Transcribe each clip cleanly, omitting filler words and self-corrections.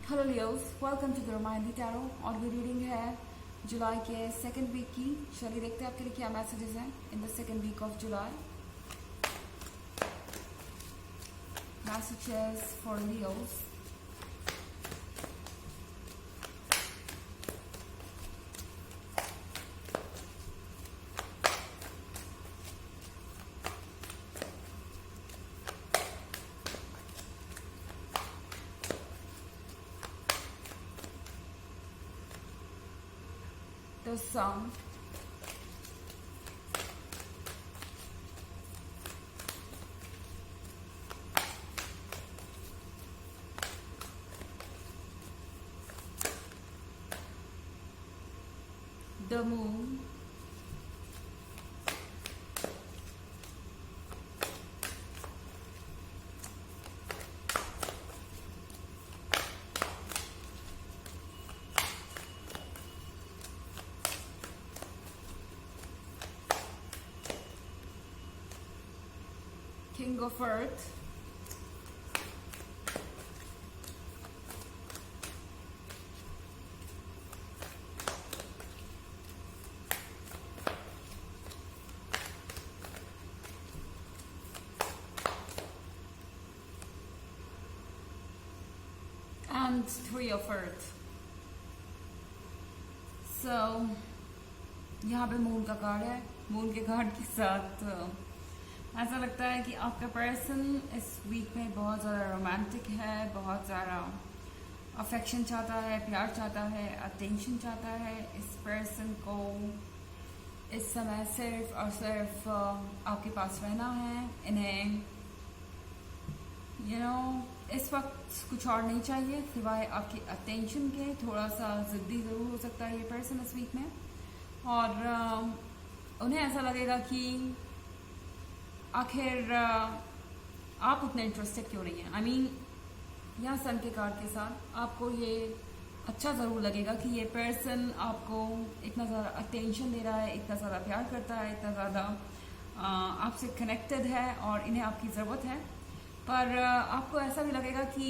Hello Leos, welcome to the रोमांडी tarot. और ये रीडिंग है जुलाई के सेकंड वीक की। चलिए देखते हैं आपके लिए क्या मैसेजेस हैं in the second week of July. Messages for Leos. The Sun, the Moon, King of Earth, and Three of Earth. So यहाँ पे मून का कार्ड है। मून के कार्ड के साथ ऐसा लगता है कि आपका पर्सन इस वीक में बहुत ज़्यादा रोमांटिक है, बहुत ज़्यादा अफेक्शन चाहता है, प्यार चाहता है, अटेंशन चाहता है। इस पर्सन को इस समय सिर्फ और सिर्फ आपके पास रहना है। इन्हें इस वक्त कुछ और नहीं चाहिए सिवाय आपकी अटेंशन के। थोड़ा सा ज़िद्दी ज़रूर हो सकता है ये पर्सन इस वीक में, और उन्हें ऐसा लगेगा कि आखिर आप उतने इंटरेस्टेड क्यों नहीं हैं। आई मीन यहाँ सन के कार्ड के साथ आपको ये अच्छा ज़रूर लगेगा कि ये पर्सन आपको इतना ज़्यादा अटेंशन दे रहा है, इतना ज़्यादा प्यार करता है, इतना ज़्यादा आपसे कनेक्टेड है और इन्हें आपकी ज़रूरत है। पर आपको ऐसा भी लगेगा कि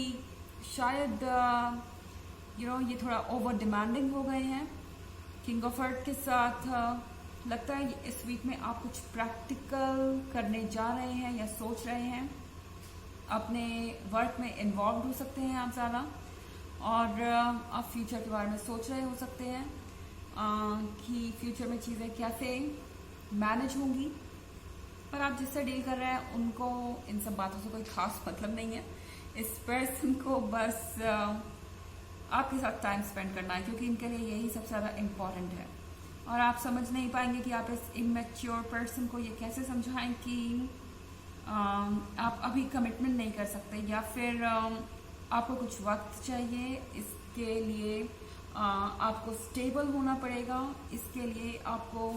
शायद ये थोड़ा ओवर डिमांडिंग हो गए हैं। किंग ऑफ अर्थ के साथ लगता है कि इस वीक में आप कुछ प्रैक्टिकल करने जा रहे हैं या सोच रहे हैं। अपने वर्क में इन्वॉल्व हो सकते हैं आप ज़्यादा, और आप फ्यूचर के बारे में सोच रहे हो सकते हैं कि फ्यूचर में चीज़ें कैसे मैनेज होंगी। पर आप जिससे डील कर रहे हैं उनको इन सब बातों से कोई खास मतलब नहीं है। इस पर्सन को बस आपके साथ टाइम स्पेंड करना है, क्योंकि इनके लिए यही सबसे ज़्यादा इम्पॉर्टेंट है। और आप समझ नहीं पाएंगे कि आप इस इमेच्योर पर्सन को ये कैसे समझाएं कि आप अभी कमिटमेंट नहीं कर सकते, या फिर आपको कुछ वक्त चाहिए। इसके लिए आपको स्टेबल होना पड़ेगा, इसके लिए आपको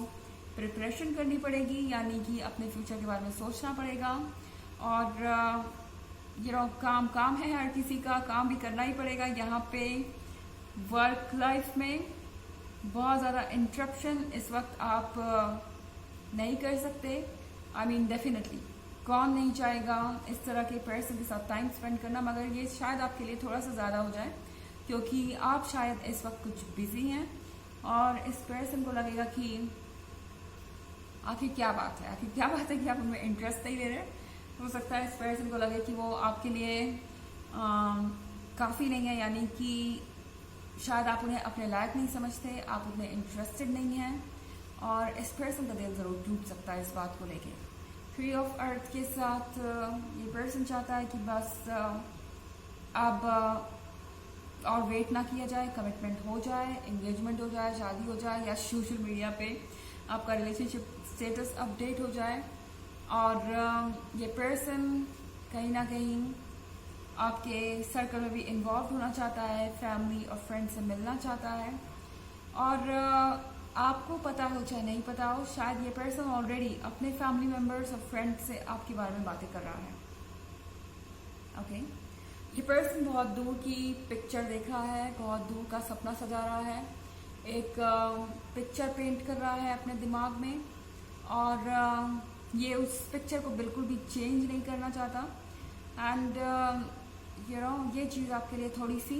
प्रिपरेशन करनी पड़ेगी, यानी कि अपने फ्यूचर के बारे में सोचना पड़ेगा। और काम है, हर किसी का काम भी करना ही पड़ेगा। यहाँ पे वर्क लाइफ में बहुत ज़्यादा इंटरप्शन इस वक्त आप नहीं कर सकते। आई मीन डेफिनेटली कौन नहीं चाहेगा इस तरह के पर्सन के साथ टाइम स्पेंड करना, मगर ये शायद आपके लिए थोड़ा सा ज़्यादा हो जाए, क्योंकि आप शायद इस वक्त कुछ बिजी हैं और इस पर्सन को लगेगा कि आखिर क्या बात है कि आप उनमें इंटरेस्ट नहीं ले रहे। हो सकता है इस पर्सन को लगे कि वो आपके लिए काफ़ी नहीं है, यानी कि शायद आप उन्हें अपने लायक नहीं समझते, आप उतने इंटरेस्टेड नहीं हैं, और इस पर्सन का दिल ज़रूर टूट सकता है इस बात को लेके। थ्री ऑफ अर्थ के साथ ये पर्सन चाहता है कि बस अब और वेट ना किया जाए, कमिटमेंट हो जाए, एंगेजमेंट हो जाए, शादी हो जाए, या सोशल मीडिया पे आपका रिलेशनशिप स्टेटस अपडेट हो जाए। और ये पर्सन कहीं ना कहीं आपके सर्कल में भी इन्वॉल्व होना चाहता है, फैमिली और फ्रेंड से मिलना चाहता है। और आपको पता हो चाहे नहीं पता हो, शायद ये पर्सन ऑलरेडी अपने फैमिली मेम्बर्स और फ्रेंड्स से आपके बारे में बातें कर रहा है। ओके, ये पर्सन बहुत दूर की पिक्चर देख रहा है, बहुत दूर का सपना सजा रहा है, एक पिक्चर पेंट कर रहा है अपने दिमाग में, और ये उस पिक्चर को बिल्कुल भी चेंज नहीं करना चाहता। एंड ये चीज़ आपके लिए थोड़ी सी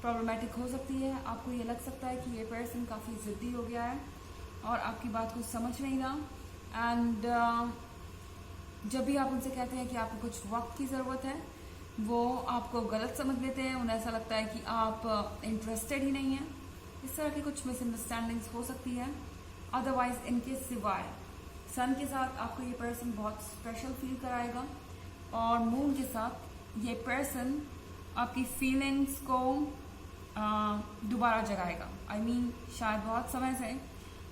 प्रॉब्लमेटिक हो सकती है। आपको ये लग सकता है कि ये पर्सन काफ़ी ज़िद्दी हो गया है और आपकी बात को समझ नहीं रहा। एंड जब भी आप उनसे कहते हैं कि आपको कुछ वक्त की ज़रूरत है, वो आपको गलत समझ लेते हैं। उन्हें ऐसा लगता है कि आप इंटरेस्टेड ही नहीं हैं। इस तरह की कुछ मिसअंडरस्टैंडिंग्स हो सकती है। अदरवाइज इनके सिवाय सन के साथ आपको ये पर्सन बहुत स्पेशल फील कराएगा और मून के साथ ये पर्सन आपकी फीलिंग्स को दोबारा जगाएगा। आई मीन शायद बहुत समय से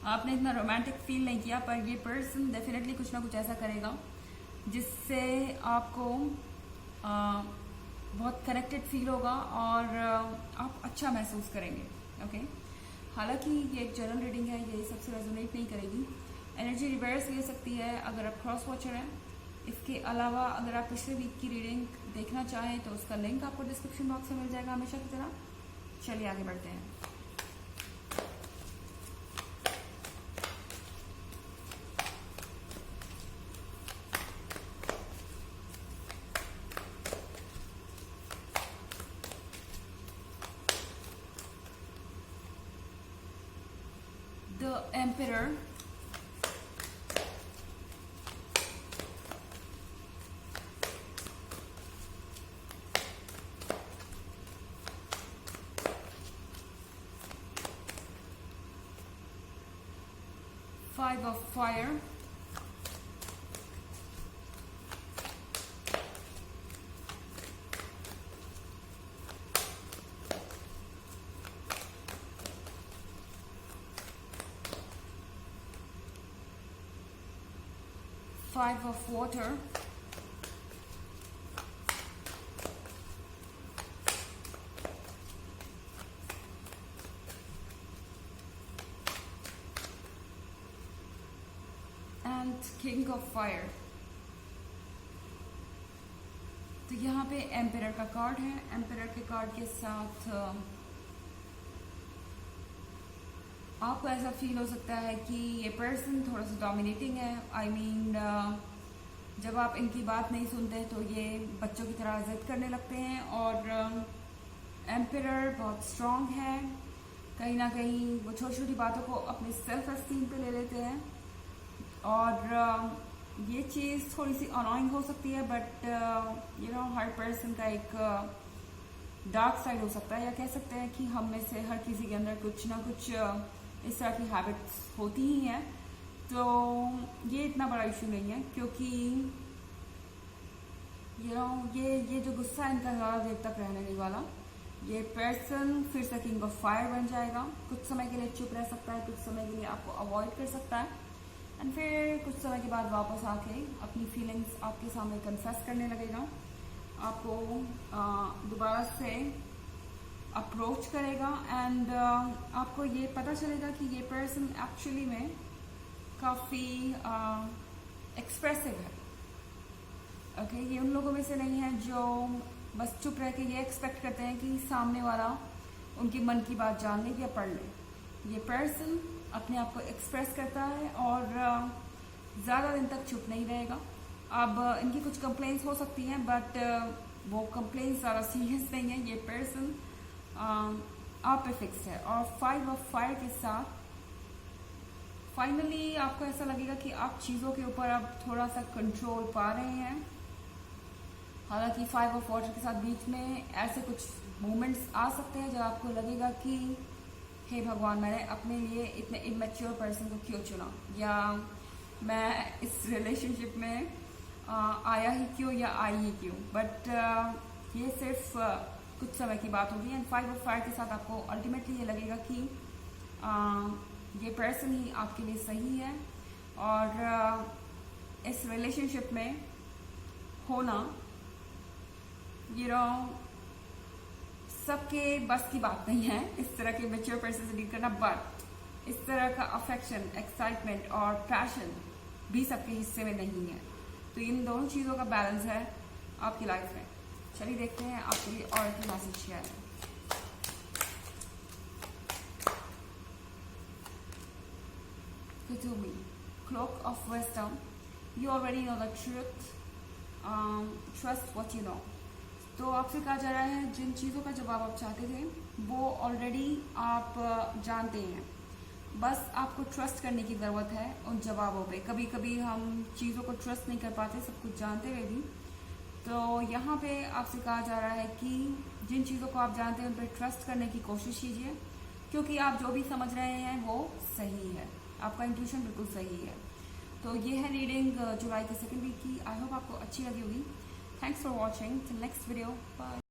आपने इतना रोमांटिक फील नहीं किया, पर ये पर्सन डेफिनेटली कुछ ना कुछ ऐसा करेगा जिससे आपको बहुत कनेक्टेड फील होगा और आप अच्छा महसूस करेंगे। ओके, हालांकि ये एक जनरल रीडिंग है, ये सबसे रेजोनेट नहीं करेगी। एनर्जी रिवर्स ले सकती है अगर आप क्रॉस वॉचर हैं। इसके अलावा अगर आप पिछले वीक की रीडिंग देखना चाहें तो उसका लिंक आपको डिस्क्रिप्शन बॉक्स में मिल जाएगा हमेशा की तरह। चलिए आगे बढ़ते हैं। The Emperor, Five of Fire, Five of Water, and King of Fire। तो यहाँ पे एम्परर का कार्ड है। एम्परर के कार्ड के साथ आपको ऐसा फील हो सकता है कि ये पर्सन थोड़ा सा डोमिनेटिंग है। आई मीन जब आप इनकी बात नहीं सुनते तो ये बच्चों की तरह जिद करने लगते हैं। और एम्परर बहुत स्ट्रॉन्ग है, कहीं ना कहीं वो छोटी छोटी बातों को अपने सेल्फ एस्टीम पे ले लेते हैं और ये चीज़ थोड़ी सी अनोइंग हो सकती है, but you know her person का एक डार्क साइड हो सकता है, या कह सकते हैं कि हम में से हर किसी के अंदर कुछ ना कुछ इस तरह की हैबिट्स होती ही हैं। तो ये इतना बड़ा इशू नहीं है, क्योंकि यू नो ये जो गुस्सा है इनका ज़्यादा देर तक रहने नहीं वाला। ये पर्सन फिर से किंग ऑफ फायर बन जाएगा। कुछ समय के लिए चुप रह सकता है, कुछ समय के लिए आपको अवॉइड कर सकता है, एंड फिर कुछ समय के बाद वापस आके अपनी फीलिंग्स आपके सामने कन्फेस करने लगेगा। आपको दोबारा से अप्रोच करेगा एंड आपको ये पता चलेगा कि ये पर्सन एक्चुअली में काफ़ी एक्सप्रेसिव है। ओके, ये उन लोगों में से नहीं है जो बस चुप रह के ये एक्सपेक्ट करते हैं कि सामने वाला उनकी मन की बात जान ले या पढ़ ले। ये पर्सन अपने आप को एक्सप्रेस करता है और ज़्यादा दिन तक चुप नहीं रहेगा। अब इनकी कुछ कंप्लेंट्स हो सकती हैं, बट वो कंप्लेंट्स ज़्यादा सीरियस नहीं है। ये पर्सन आप पे फिक्स है। और फाइव ऑफ फायर के साथ फाइनली आपको ऐसा लगेगा कि आप चीज़ों के ऊपर अब थोड़ा सा कंट्रोल पा रहे हैं। हालांकि फाइव ऑफ वाटर के साथ बीच में ऐसे कुछ मोमेंट्स आ सकते हैं जब आपको लगेगा कि हे भगवान, मैंने अपने लिए इतने इमेच्योर पर्सन को क्यों चुना, या मैं इस रिलेशनशिप में आया ही क्यों या आई ही क्यों। बट ये सिर्फ कुछ समय की बात होगी। एंड फाइव ऑफ फायर के साथ आपको अल्टीमेटली ये लगेगा कि ये पर्सन ही आपके लिए सही है और इस रिलेशनशिप में होना यू नो सबके बस की बात नहीं है इस तरह के मैच्योर पर्सन से डील करना, बट इस तरह का अफेक्शन, एक्साइटमेंट और पैशन भी सबके हिस्से में नहीं है। तो इन दोनों चीज़ों का बैलेंस है आपकी लाइफ में। चलिए देखते हैं आपके लिए और क्या मैसेज क्या है। To me, cloak of wisdom. You already know the truth. Trust what you know. तो आपसे कहा जा रहा है जिन चीज़ों का जवाब आप चाहते थे वो ऑलरेडी आप जानते हैं, बस आपको ट्रस्ट करने की ज़रूरत है उन जवाबों पे। कभी कभी हम चीज़ों को ट्रस्ट नहीं कर पाते सब कुछ जानते हुए भी। तो यहाँ पे आपसे कहा जा रहा है कि जिन चीज़ों को आप जानते हैं उन पर ट्रस्ट करने की कोशिश कीजिए, क्योंकि आप जो भी समझ रहे हैं वो सही है, आपका इंट्यूशन बिल्कुल सही है। तो ये है रीडिंग जुलाई के सेकंड वीक की। आई होप आपको अच्छी लगी होगी। Thanks for watching, till next video, bye.